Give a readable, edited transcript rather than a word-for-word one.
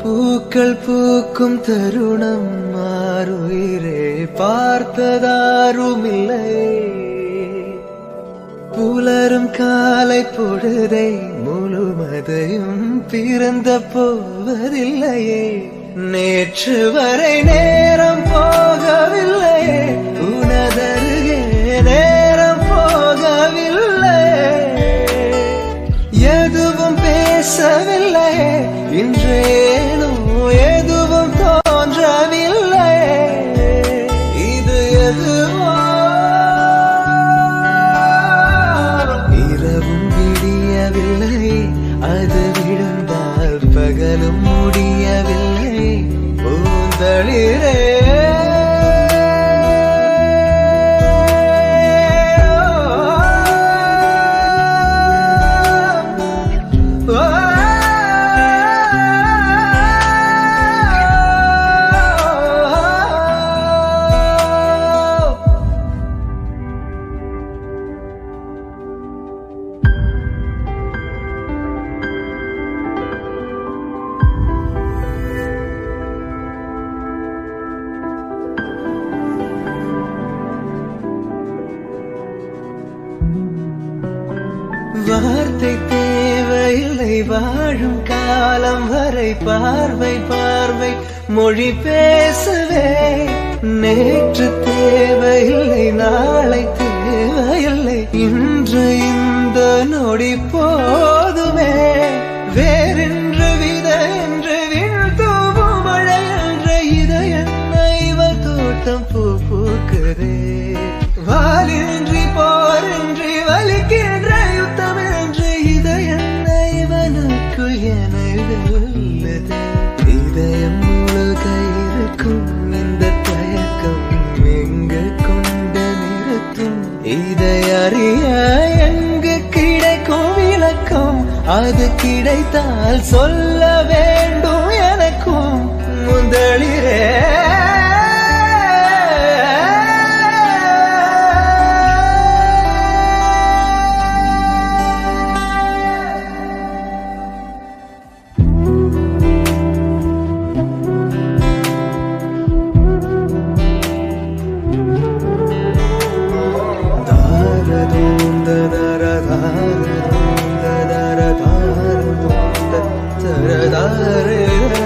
பூக்கள் பூக்கும் தருணம் மாறுயிரே பார்த்ததாருமில்லை. புலரும் காலை பொழுதை முழுமதையும் பிறந்த போவதில்லையே. நேற்று வரை நேரம் போகவில்லையே, உனதருகே நேரம் போகவில்லை. எதுவும் பேசவில்லை, இன்றேனோ எதுவும் தோன்றவில்லை. இது எதுவோ இரவும் விடியவில்லை, அது விழுந்தால் பகலும் முடியவில்லை. பூந்தளிரே வார்த்தை தேவையில்லை, வாழும் காலம் வரை பார்வை பார்வை மொழி பேசவே. நேற்று தேவையில்லை, நாளை தேவையில்லை, இன்று இந்த நொடி போதுமே. வேறென்று வித என்று விழுத்தோவும் மழை என்ற இதயன்ன இவள் தோட்டம் பூ பூக்குதே. வாலின்றி போரின்றி வலிக்கின்ற யுத்தம் என்று இதயன்ன இவனுக்குள் என வெல்லுது. இதயம் முழுக இருக்கும் இந்த தயக்கம் எங்கு கொண்டு நிறுத்தும்? இதை அறிய எங்கு கிடைக்கும் விளக்கம்? அது கிடைத்தால் சொல்ல வேண்டும் எனக்கும். முதலிரே da da da da da da da da da da